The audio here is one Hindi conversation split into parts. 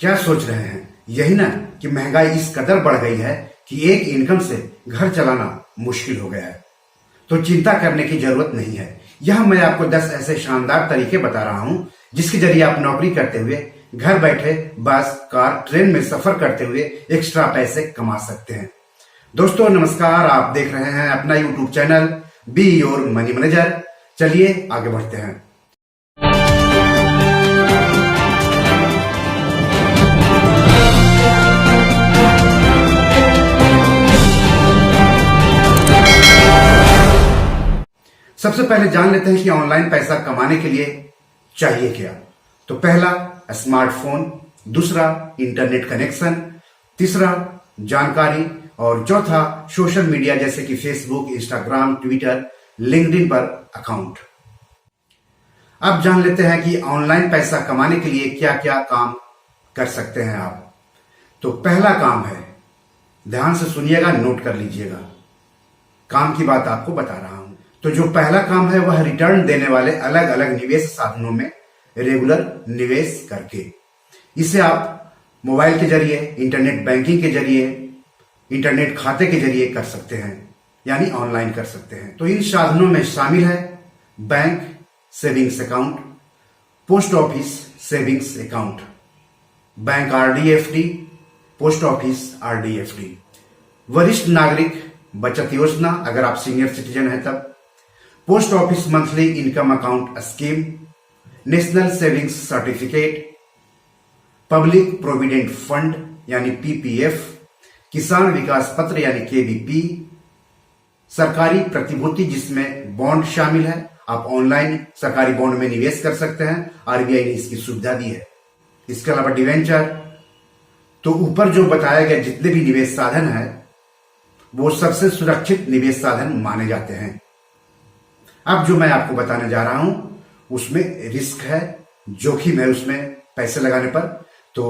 क्या सोच रहे हैं? यही ना कि महंगाई इस कदर बढ़ गई है कि एक इनकम से घर चलाना मुश्किल हो गया है। तो चिंता करने की जरूरत नहीं है। यह मैं आपको 10 ऐसे शानदार तरीके बता रहा हूं जिसके जरिए आप नौकरी करते हुए घर बैठे बस, कार, ट्रेन में सफर करते हुए एक्स्ट्रा पैसे कमा सकते हैं। दोस्तों नमस्कार, आप देख रहे हैं अपना YouTube channel be your money manager. चलिए आगे बढ़ते हैं। सबसे पहले जान लेते हैं कि ऑनलाइन पैसा कमाने के लिए चाहिए क्या। तो पहला स्मार्टफोन, दूसरा इंटरनेट कनेक्शन, तीसरा जानकारी और चौथा सोशल मीडिया जैसे कि फेसबुक, इंस्टाग्राम, ट्विटर, लिंक्डइन पर अकाउंट। अब जान लेते हैं कि ऑनलाइन पैसा कमाने के लिए क्या क्या काम कर सकते हैं आप। तो पहला काम है, ध्यान से सुनिएगा, नोट कर लीजिएगा, काम की बात आपको बता रहा हूं। तो जो पहला काम है वह रिटर्न देने वाले अलग अलग निवेश साधनों में रेगुलर निवेश करके। इसे आप मोबाइल के जरिए, इंटरनेट बैंकिंग के जरिए, इंटरनेट खाते के जरिए कर सकते हैं, यानी ऑनलाइन कर सकते हैं। तो इन साधनों में शामिल है bank savings account, post office savings account, bank RD FD, post office RD FD, वरिष्ठ नागरिक बचत योजना अगर आप सीनियर सिटीजन हैं तब, post office monthly income account scheme, national savings certificate, public provident fund यानी पीपीएफ, किसान विकास पत्र यानी केवीपी, सरकारी प्रतिभूति जिसमें बॉन्ड शामिल है। आप ऑनलाइन सरकारी बॉन्ड में निवेश कर सकते हैं, आरबीआई ने इसकी सुविधा दी है। इसके अलावा डिवेंचर। तो ऊपर जो बताया गया जितने भी निवेश साधन है वो सबसे सुरक्षित निवेश साधन माने जाते हैं। अब जो मैं आपको बताने जा रहा हूं उसमें रिस्क है, जोखिम है उसमें पैसे लगाने पर। तो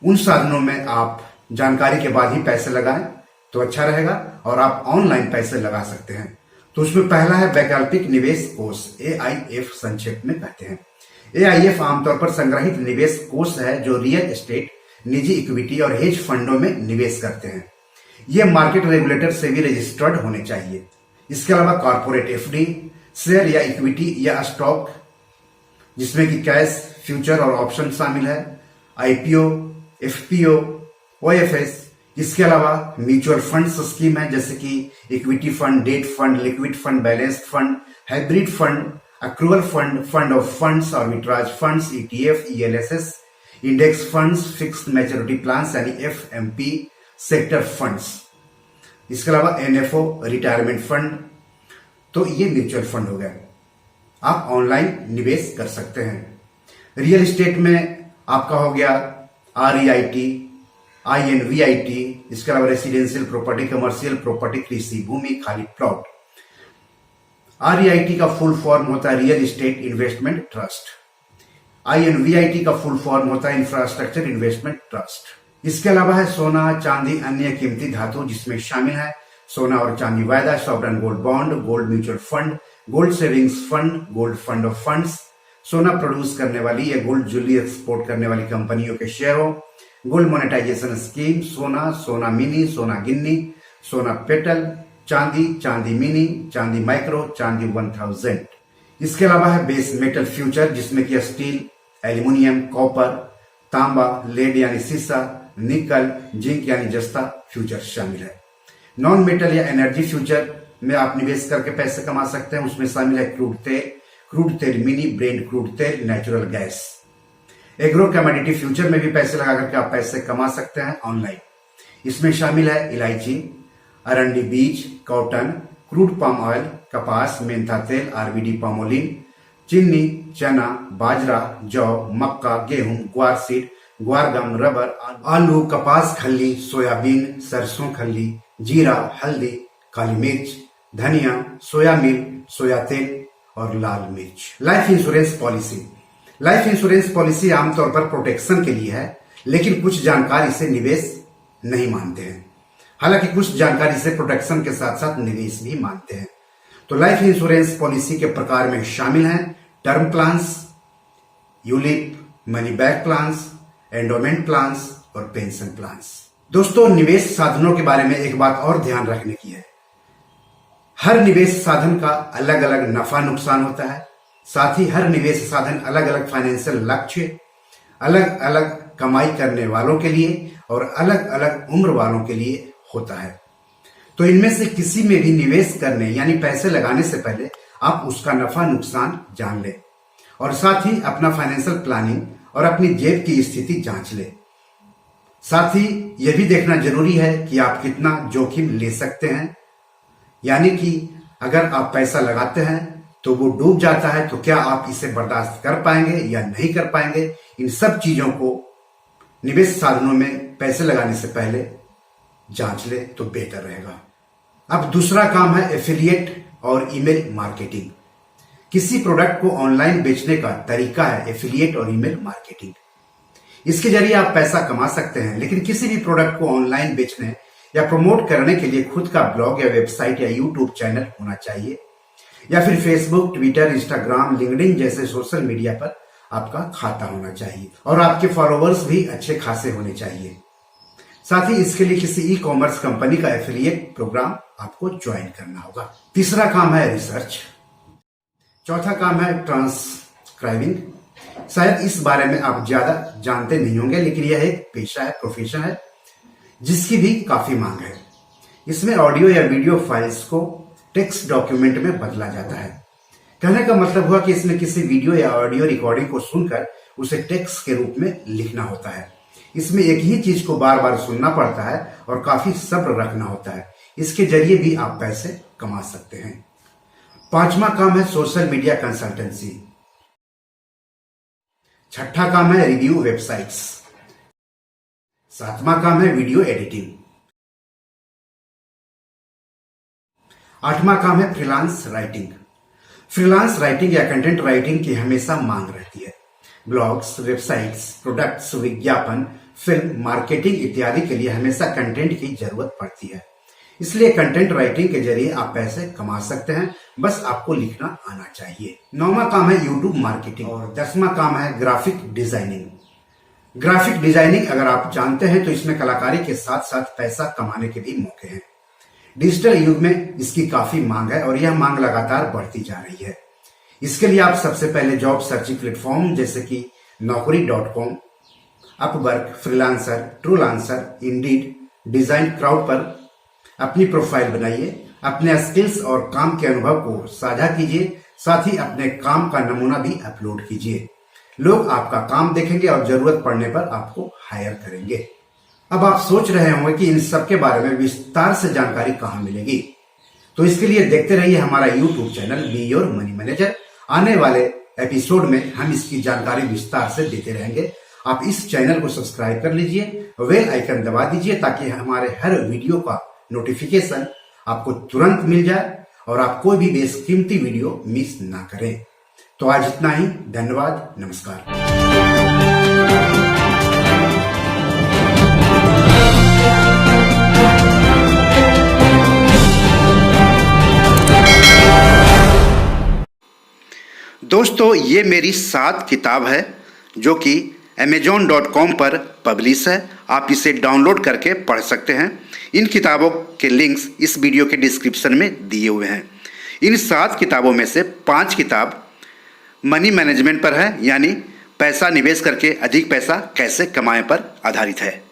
उन साधनों में आप जानकारी के बाद ही पैसे लगाएं तो अच्छा रहेगा और आप ऑनलाइन पैसे लगा सकते हैं। तो उसमें पहला है वैकल्पिक निवेश कोष, एआईएफ संक्षेप में कहते हैं। एआईएफ आमतौर पर संग्रहित निवेश कोष है जो रियल एस्टेट, निजी इक्विटी और हेज फंडों में निवेश करते हैं। ये मार्केट रेगुलेटर से भी रजिस्टर्ड होने चाहिए। इसके अलावा कॉर्पोरेट एफडी, शेयर या इक्विटी या स्टॉक जिसमें कि कैश, फ्यूचर और ऑप्शन शामिल है, आईपीओ, एफपीओ, ओएफएस। इसके अलावा म्यूचुअल फंड्स स्कीम है जैसे कि equity fund, debt fund, liquid fund, balanced fund, hybrid fund, accrual fund, fund of funds, arbitrage funds, ETF, ELSS, index funds, fixed maturity plans यानी एफएमपी, सेक्टर फंड्स। इसके अलावा एनएफओ, रिटायरमेंट फंड। तो ये म्यूचुअल फंड हो गया। आप ऑनलाइन निवेश कर सकते हैं। रियल एस्टेट में आपका हो गया आरईआईटी, आईएनवीआईटी। इसके अलावा रेसिडेंशियल प्रॉपर्टी, कमर्शियल प्रॉपर्टी, कृषि भूमि, खाली प्लॉट। आरईआईटी का फुल फॉर्म होता है रियल एस्टेट इन्वेस्टमेंट ट्रस्ट। आईएनवीआईटी का फुल फॉर्म होता है इंफ्रास्ट्रक्चर इन्वेस्टमेंट ट्रस्ट। इसके अलावा है सोना, चांदी, अन्य कीमती धातु जिसमें शामिल है सोना और चांदी वायदा, sovereign gold bond, gold mutual fund, gold savings fund, gold fund of funds, सोना प्रोड्यूस करने वाली या गोल्ड ज्वेलरी एक्सपोर्ट करने वाली कंपनियों के शेयरों, गोल्ड मोनेटाइजेशन स्कीम, सोना, सोना मिनी, सोना गिन्नी, सोना पेटल, चांदी, चांदी मिनी, चांदी माइक्रो, चांदी 1000। इसके अलावा है बेस मेटल फ्यूचर जिसमें कि स्टील, एल्यूमिनियम, कॉपर, तांबा, लेड यानी सीसा, निकल, जिंक यानी जस्ता फ्यूचर शामिल है। नॉन मेटल या एनर्जी फ्यूचर में आप निवेश करके पैसे कमा सकते हैं। उसमें शामिल है क्रूड तेल मिनी, ब्रेंट क्रूड तेल, natural gas. Agro commodity future में भी पैसे लगा करके आप पैसे कमा सकते हैं ऑनलाइन। इसमें शामिल है इलायची, अरंडी बीज, कॉटन, क्रूड पाम ऑयल, कपास, मेंथा तेल, आरबीडी पामोलिन, चीनी, चना, बाजरा, जौ, मक्का, गेहूं, ग्वार सीड, ग्वार गम, रबर, आलू, कपास खल्ली, सोयाबीन, सरसों खल्ली, जीरा, हल्दी, काली मिर्च, धनिया, सोया मिल, सोया तेल और लाल मिर्च। Life insurance policy. Life insurance policy आमतौर पर प्रोटेक्शन के लिए है, लेकिन कुछ जानकार इसे निवेश नहीं मानते हैं। हालांकि कुछ जानकारी से प्रोटेक्शन के साथ साथ निवेश भी मानते हैं। तो लाइफ इंश्योरेंस पॉलिसी के प्रकार में शामिल हैं term plans, ULIP, money back plans, endowment plans और पेंशन प्लान्स। दोस्तों, निवेश साधनों के बारे में एक बात और ध्यान रखने की है। हर निवेश साधन का अलग अलग नफा नुकसान होता है। साथ ही हर निवेश साधन अलग अलग फाइनेंशियल लक्ष्य, अलग अलग कमाई करने वालों के लिए और अलग अलग उम्र वालों के लिए होता है। तो इनमें से किसी में भी निवेश करने यानी पैसे लगाने से पहले आप उसका नफा नुकसान जान लें और साथ ही अपना फाइनेंशियल प्लानिंग और अपनी जेब की स्थिति जांच लें। साथ ही यह भी देखना जरूरी है कि आप कितना जोखिम ले सकते हैं, यानी कि अगर आप पैसा लगाते हैं तो वो डूब जाता है तो क्या आप इसे बर्दाश्त कर पाएंगे या नहीं कर पाएंगे। इन सब चीजों को निवेश साधनों में पैसे लगाने से पहले जांच ले तो बेहतर रहेगा। अब दूसरा काम है एफिलिएट और ईमेल मार्केटिंग। किसी प्रोडक्ट को ऑनलाइन बेचने का तरीका है एफिलिएट और ईमेल मार्केटिंग। इसके जरिए आप पैसा कमा सकते हैं, लेकिन किसी भी प्रोडक्ट को ऑनलाइन बेचने या प्रमोट करने के लिए खुद का ब्लॉग या वेबसाइट या यूट्यूब चैनल होना चाहिए, या फिर फेसबुक, ट्विटर, इंस्टाग्राम, लिंक्डइन जैसे सोशल मीडिया पर आपका खाता होना चाहिए और आपके फॉलोअर्स भी अच्छे खासे होने चाहिए। साथ ही इसके लिए किसी ई कॉमर्स कंपनी का एफिलिएट प्रोग्राम आपको ज्वाइन करना होगा। तीसरा काम है रिसर्च। चौथा काम है ट्रांसक्राइबिंग। शायद इस बारे में आप ज्यादा जानते नहीं होंगे, लेकिन यह एक पेशा है, प्रोफेशन है, जिसकी भी काफी मांग है। इसमें ऑडियो या वीडियो फाइल्स को टेक्स्ट डॉक्यूमेंट में बदला जाता है। कहने का मतलब हुआ कि इसमें किसी वीडियो या ऑडियो रिकॉर्डिंग को सुनकर उसे टेक्स्ट के रूप में लिखना होता है। इसमें एक ही चीज को बार बार सुनना पड़ता है और काफी सब्र रखना होता है। इसके जरिए भी आप पैसे कमा सकते हैं। पांचवा काम है सोशल मीडिया कंसल्टेंसी। छठा काम है रिव्यू वेबसाइट्स। सातवां काम है वीडियो एडिटिंग। आठवां काम है फ्रीलांस राइटिंग। फ्रीलांस राइटिंग या कंटेंट राइटिंग की हमेशा मांग रहती है। ब्लॉग्स, वेबसाइट्स, प्रोडक्ट्स, विज्ञापन, फिल्म, मार्केटिंग इत्यादि के लिए हमेशा कंटेंट की जरूरत पड़ती है। इसलिए कंटेंट राइटिंग के जरिए आप पैसे कमा सकते हैं, बस आपको लिखना आना चाहिए। नौवां काम है यूट्यूब मार्केटिंग और 10वां काम है ग्राफिक डिजाइनिंग। ग्राफिक डिजाइनिंग अगर आप जानते हैं तो इसमें कलाकारी के साथ साथ पैसा कमाने के भी मौके हैं। डिजिटल युग में इसकी काफी मांग है और यह मांग लगातार बढ़ती जा रही है। इसके लिए आप सबसे पहले जॉब सर्चिंग प्लेटफॉर्म जैसे कि naukri.com, Upwork, Freelancer, Truelancer, Indeed, design crowd पर अपनी प्रोफाइल बनाइए। अपने स्किल्स और काम के अनुभव को साझा कीजिए। साथ ही अपने काम का नमूना भी अपलोड कीजिए। लोग आपका काम देखेंगे और जरूरत पड़ने पर आपको हायर करेंगे। अब आप सोच रहे होंगे कि इन सब के बारे में विस्तार से जानकारी कहां मिलेगी, तो इसके लिए देखते रहिए हमारा YouTube channel be your money manager. आने वाले एपिसोड में हम इसकी जानकारी विस्तार से देते रहेंगे। आप इस चैनल को सब्सक्राइब कर लीजिए, बेल आइकन दबा दीजिए ताकि हमारे हर वीडियो का नोटिफिकेशन आपको तुरंत मिल जाए और आप कोई भी बेशकीमती वीडियो मिस ना करें। तो आज इतना ही। धन्यवाद, नमस्कार। दोस्तों, ये मेरी 7 किताब है जो कि amazon.com पर पब्लिश है। आप इसे डाउनलोड करके पढ़ सकते हैं। इन किताबों के लिंक्स इस वीडियो के डिस्क्रिप्शन में दिए हुए हैं। इन 7 किताबों में से 5 किताब मनी मैनेजमेंट पर है, यानी पैसा निवेश करके अधिक पैसा कैसे कमाएं पर आधारित है।